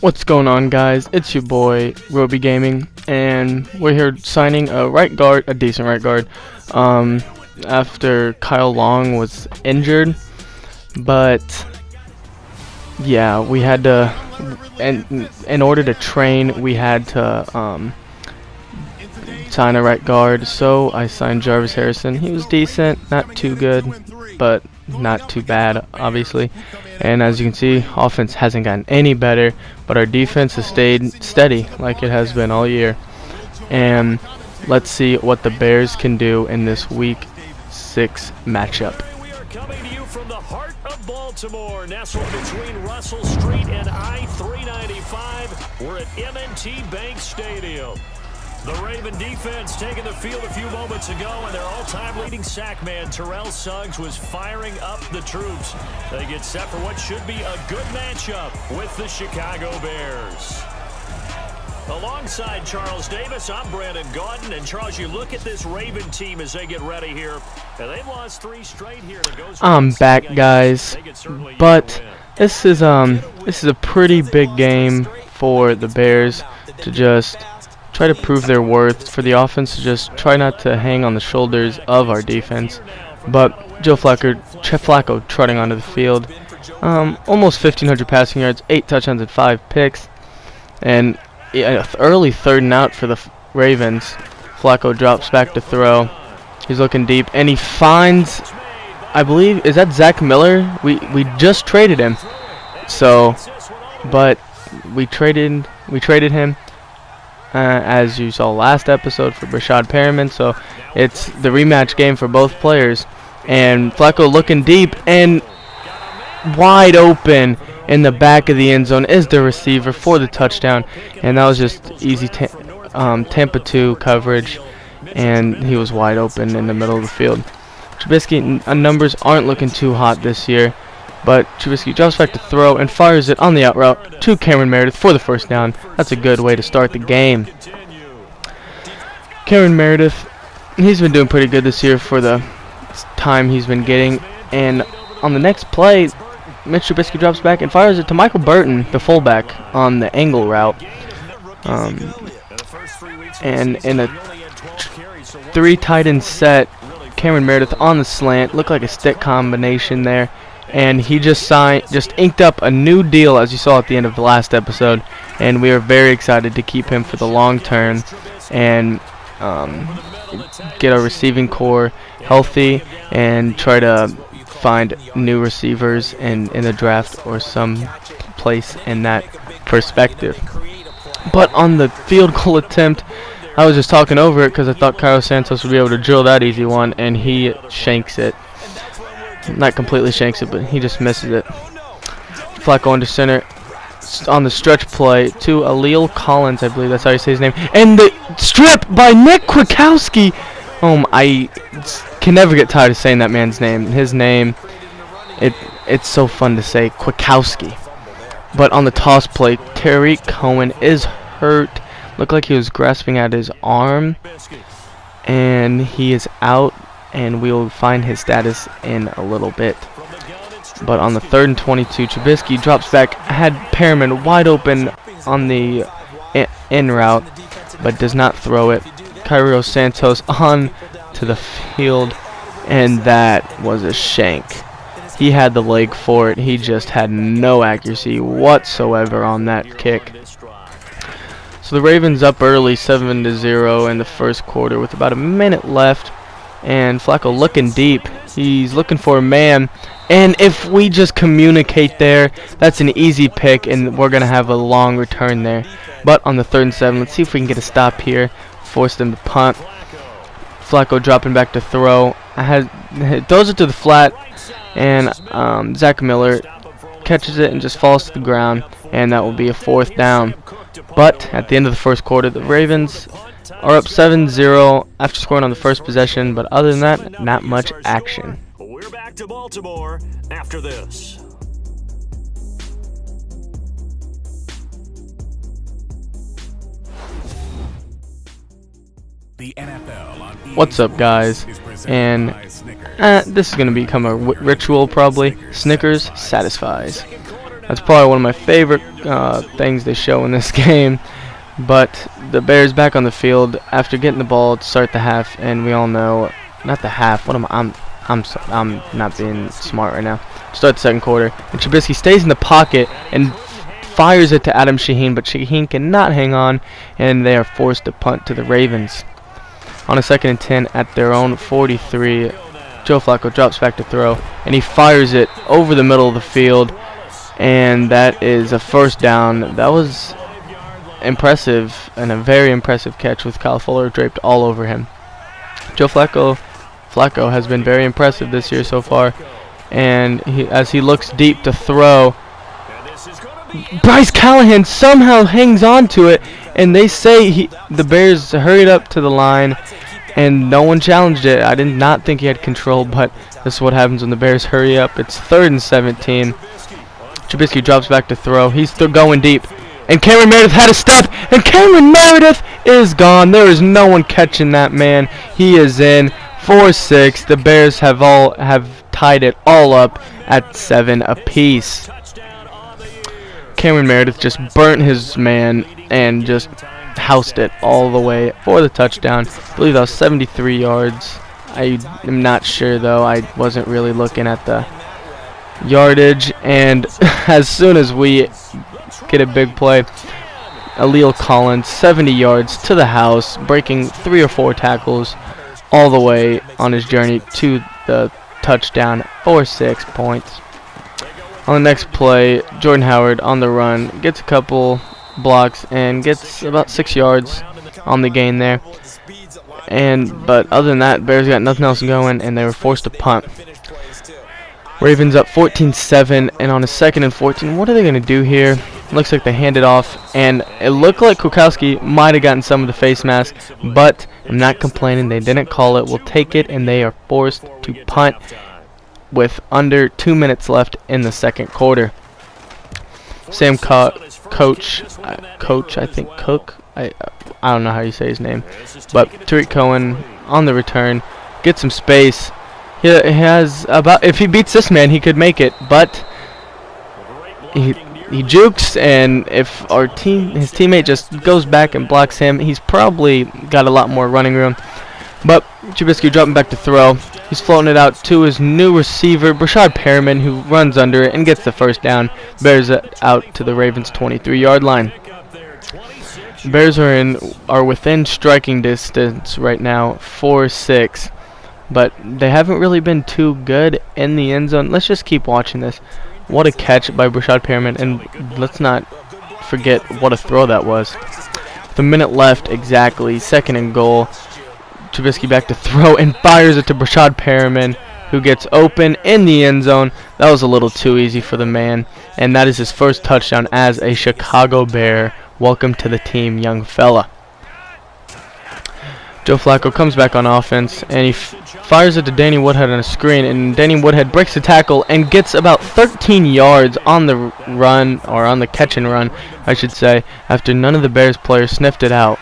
What's going on, guys? It's your boy Roby Gaming, and we're here signing a right guard, a decent right guard, after Kyle Long was injured. But yeah, we had to, and in order to train, we had to sign a right guard. So I signed Jarvis Harrison. He was decent, not too good, but not too bad, obviously. And as you can see, offense hasn't gotten any better, but our defense has stayed steady like it has been all year. And let's see what the Bears can do in this Week 6 matchup. We are coming to you from the heart of Baltimore, nestled between Russell Street and I-395. We're at M&T Bank Stadium. The Raven defense taking the field a few moments ago, and their all-time leading sack man, Terrell Suggs, was firing up the troops. They get set for what should be a good matchup with the Chicago Bears. Alongside Charles Davis, I'm Brandon Gaudin. And Charles, you look at this Raven team as they get ready here, and they've lost 3 straight here. I'm back, guys, but this is a pretty big game for the Bears to just try to prove their worth, for the offense to just try not to hang on the shoulders of our defense. But Joe Flacco trotting onto the field, almost 1,500 passing yards, 8 touchdowns and 5 picks, and early 3rd and out for the Ravens. Flacco drops back to throw. He's looking deep, and he finds, I believe, is that Zach Miller? We just traded him, so, but we traded him. As you saw last episode, for Breshad Perriman, so it's the rematch game for both players. And Flacco looking deep, and wide open in the back of the end zone is the receiver for the touchdown, and that was just easy Tampa 2 coverage, and he was wide open in the middle of the field. Trubisky numbers aren't looking too hot this year, but Trubisky drops back to throw and fires it on the out route to Cameron Meredith for the first down. That's a good way to start the game. Cameron Meredith, he's been doing pretty good this year for the time he's been getting. And on the next play, Mitch Trubisky drops back and fires it to Michael Burton, the fullback, on the angle route. And in a 3 tight end set, Cameron Meredith on the slant, looked like a stick combination there. And he just inked up a new deal, as you saw at the end of the last episode, and we are very excited to keep him for the long term and get our receiving core healthy and try to find new receivers in the draft or some place in that perspective. But on the field goal attempt, I was just talking over it because I thought Cairo Santos would be able to drill that easy one, and he shanks it. Not completely shanks it, but he just misses it. Flacco under center on the stretch play to Aleal Collins, I believe that's how you say his name. And the strip by Nick Kwiatkowski. I can never get tired of saying that man's name. His name, it's so fun to say, Kwiatkowski. But on the toss play, Tariq Cohen is hurt. Looked like he was grasping at his arm, and he is out. And we'll find his status in a little bit. But on the 3rd and 22, Trubisky drops back, had Perriman wide open on the in route, but does not throw it. Cairo Santos on to the field, and that was a shank. He had the leg for it. He just had no accuracy whatsoever on that kick. So the Ravens up early, 7-0 in the first quarter with about a minute left. And Flacco looking deep. He's looking for a man. And if we just communicate there, that's an easy pick, and we're going to have a long return there. But on the 3rd and 7, let's see if we can get a stop here. Force them to punt. Flacco dropping back to throw. Throws it to the flat, and Zach Miller catches it and just falls to the ground. And that will be a 4th down. But at the end of the first quarter, the Ravens are up 7-0 after scoring on the first possession, but other than that, not much action. We're back to Baltimore after this. The NFL on What's up, guys? And this is going to become a ritual, probably. Snickers satisfies. That's probably one of my favorite things they show in this game. But the Bears back on the field after getting the ball to start the half, and we all know, not the half. What am I? I'm not being smart right now. Start the second quarter, and Trubisky stays in the pocket and fires it to Adam Shaheen, but Shaheen cannot hang on, and they are forced to punt to the Ravens. On a 2nd and 10 at their own 43, Joe Flacco drops back to throw, and he fires it over the middle of the field, and that is a first down. That was impressive, and a very impressive catch with Kyle Fuller draped all over him. Joe Flacco has been very impressive this year so far, and as he looks deep to throw, Bryce Callahan somehow hangs on to it, and they say the Bears hurried up to the line, and no one challenged it. I did not think he had control, but this is what happens when the Bears hurry up. It's 3rd and 17. Trubisky drops back to throw. He's still going deep, and Cameron Meredith had a step, and Cameron Meredith is gone. There is no one catching that man. He is in 4-6. The Bears have tied it all up at 7 apiece. Cameron Meredith just burnt his man and just housed it all the way for the touchdown. I believe that was 73 yards. I am not sure though. I wasn't really looking at the yardage. And as soon as we get a big play, Aleal Collins, 70 yards to the house, breaking 3 or 4 tackles all the way on his journey to the touchdown for 6 points. On the next play, Jordan Howard on the run gets a couple blocks and gets about 6 yards on the gain there. But other than that, Bears got nothing else going, and they were forced to punt. Ravens up 14-7, and on a 2nd and 14, what are they going to do here? Looks like they hand it off, and it looked like Kukowski might have gotten some of the face mask, but I'm not complaining. They didn't call it. We'll take it, and they are forced to punt with under 2 minutes left in the second quarter. Sam Coach, I think Cook, I don't know how you say his name, but Tariq Cohen on the return, gets some space. He has about, if he beats this man, he could make it, but he jukes, and if his teammate just goes back and blocks him, he's probably got a lot more running room. But Trubisky dropping back to throw. He's floating it out to his new receiver, Brashad Perriman, who runs under it and gets the first down. Bears it out to the Ravens' 23-yard line. The Bears are within striking distance right now, 4-6. But they haven't really been too good in the end zone. Let's just keep watching this. What a catch by Brashad Perriman, and let's not forget what a throw that was. With a minute left exactly, 2nd and goal. Trubisky back to throw and fires it to Brashad Perriman, who gets open in the end zone. That was a little too easy for the man, and that is his first touchdown as a Chicago Bear. Welcome to the team, young fella. Joe Flacco comes back on offense, and he fires it to Danny Woodhead on a screen, and Danny Woodhead breaks the tackle and gets about 13 yards on the run, or on the catch and run, I should say, after none of the Bears players sniffed it out.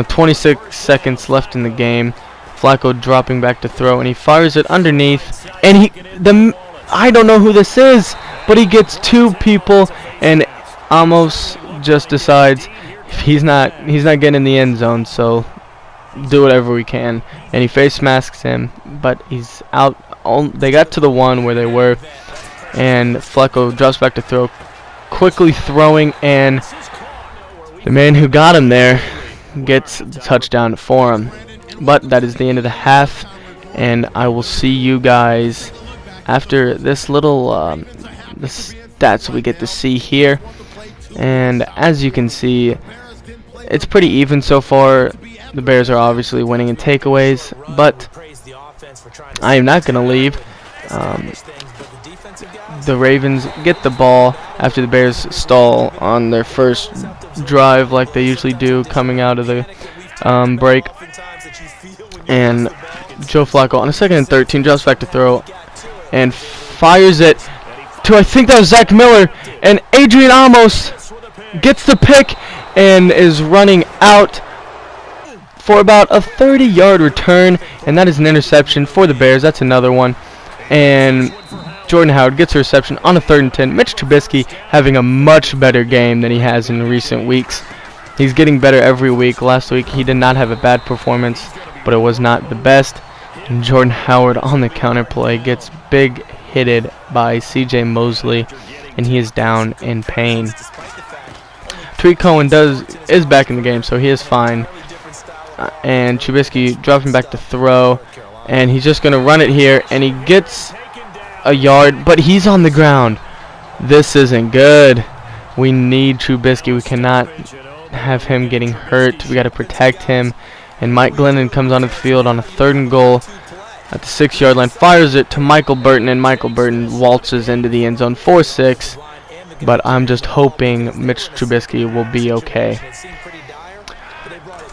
26 seconds left in the game. Flacco dropping back to throw, and he fires it underneath, and I don't know who this is, but he gets 2 people, and Amos just decides he's not getting in the end zone, so do whatever we can, and he face masks him, but he's out. They got to the 1 where they were, and Flacco drops back to throw, quickly throwing, and the man who got him there gets the touchdown for him. But that is the end of the half, and I will see you guys after this little the stats we get to see here. And as you can see, it's pretty even so far. The Bears are obviously winning in takeaways, but I am not going to leave. The Ravens get the ball after the Bears stall on their first drive like they usually do coming out of the break. And Joe Flacco on a 2nd and 13 drops back to throw and fires it to, I think that was Zach Miller, and Adrian Amos gets the pick and is running out for about a 30-yard return, and that is an interception for the Bears. That's another one. And Jordan Howard gets a reception on a 3rd and 10. Mitch Trubisky having a much better game than he has in recent weeks. He's getting better every week. Last week he did not have a bad performance, but it was not the best. And Jordan Howard on the counter play gets big hitted by C.J. Mosley, and he is down in pain. Tariq Cohen is back in the game, so he is fine. And Trubisky dropping back to throw, and he's just going to run it here, and he gets a yard, but he's on the ground. This isn't good. We need Trubisky. We cannot have him getting hurt. We got to protect him. And Mike Glennon comes onto the field on a 3rd and goal at the 6-yard line, fires it to Michael Burton, and Michael Burton waltzes into the end zone for 6. But I'm just hoping Mitch Trubisky will be okay.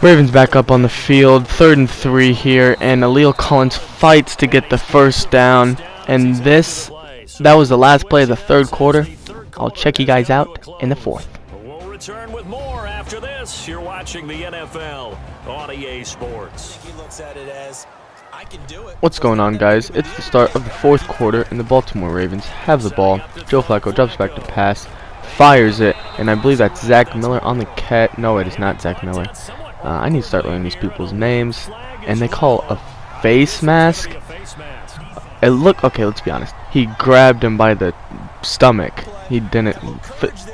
Ravens back up on the field, 3rd and 3 here, and A'Leal Collins fights to get the 1st down. And that was the last play of the 3rd quarter. I'll check you guys out in the 4th. We'll return with more after this. You're watching the NFL on EA Sports. He looks at it as, I can do it. What's going on, guys? It's the start of the 4th quarter, and the Baltimore Ravens have the ball. Joe Flacco drops back to pass, fires it, and I believe that's Zach Miller on the cat. No, it is not Zach Miller. I need to start learning these people's names. And they call a face mask. Okay, let's be honest. He grabbed him by the stomach. He didn't.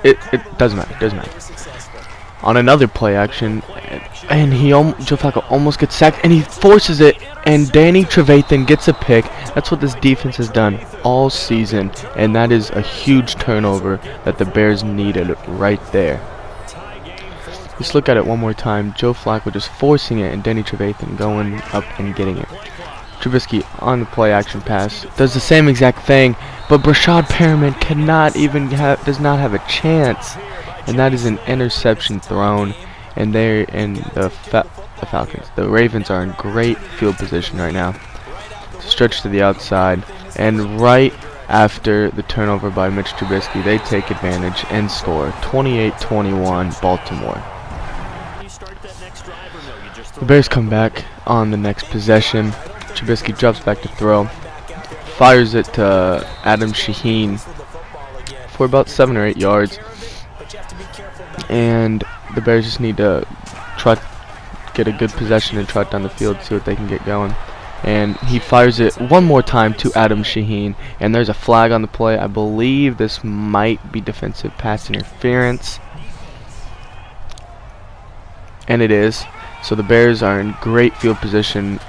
It doesn't matter. Doesn't matter. On another play action, and Joe Flacco almost gets sacked, and he forces it, and Danny Trevathan gets a pick. That's what this defense has done all season, and that is a huge turnover that the Bears needed right there. Just look at it one more time. Joe Flacco just forcing it, and Danny Trevathan going up and getting it. Trubisky on the play action pass does the same exact thing, but Brashad Perriman does not have a chance, and that is an interception thrown. And the Falcons, the Ravens are in great field position right now. Stretch to the outside, and right after the turnover by Mitch Trubisky, they take advantage and score 28-21 Baltimore. The Bears come back on the next possession. Trubisky drops back to throw, fires it to Adam Shaheen for about 7 or 8 yards, and the Bears just need to get a good possession and trot down the field, see what they can get going. And he fires it one more time to Adam Shaheen, and there's a flag on the play. I believe this might be defensive pass interference, and it is. So the Bears are in great field position,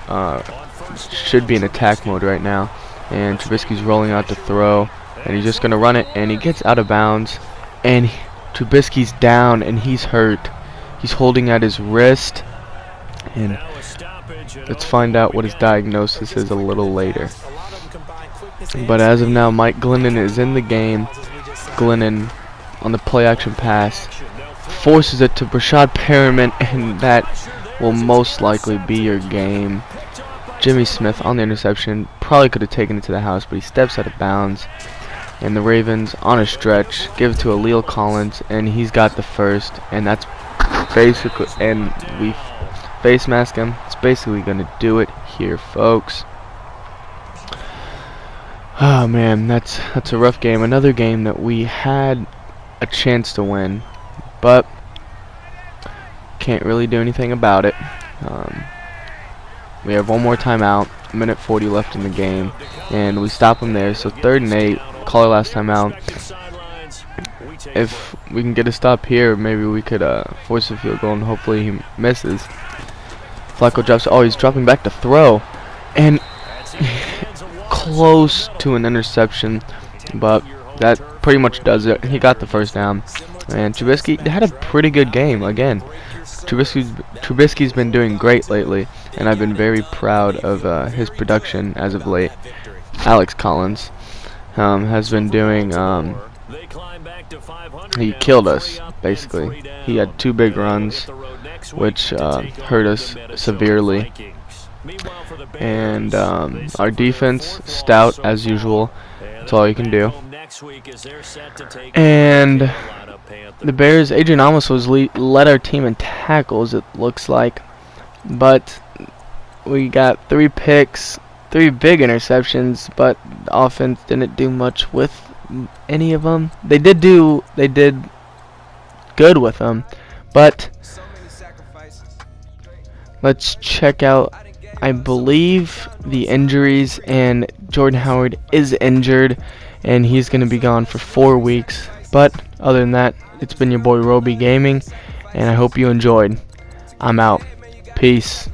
should be in attack mode right now, and Trubisky's rolling out to throw, and he's just going to run it, and he gets out of bounds, and Trubisky's down, and he's hurt. He's holding at his wrist, and let's find out what his diagnosis is a little later. But as of now, Mike Glennon is in the game. Glennon on the play action pass forces it to Brashad Perriman, and that will most likely be your game. Jimmy Smith on the interception probably could have taken it to the house, but he steps out of bounds. And the Ravens on a stretch give it to A'Leal Collins, and he's got the 1st, and that's basically, and we face mask him. It's basically gonna do it here, folks. Oh man, that's a rough game. Another game that we had a chance to win, but can't really do anything about it. We have one more timeout, a minute 40 left in the game, and we stop them there. So 3rd and 8, call our last timeout. If we can get a stop here, maybe we could force a field goal, and hopefully he misses. Flacco drops. Oh, he's dropping back to throw, and close to an interception, but that pretty much does it. He got the 1st down, and Trubisky had a pretty good game again. Trubisky's been doing great lately, and I've been very proud of his production as of late. Alex Collins has been doing, he killed us, basically. He had 2 big runs, which hurt us severely. And our defense, stout as usual. That's all you can do. And the Bears, Adrian Amos led our team in tackles, it looks like. But we got 3 picks, 3 big interceptions, but the offense didn't do much with any of them. They did good with them, but let's check out, I believe, the injuries, and Jordan Howard is injured and he's going to be gone for 4 weeks. But other than that, it's been your boy Roby Gaming, and I hope you enjoyed. I'm out. Peace.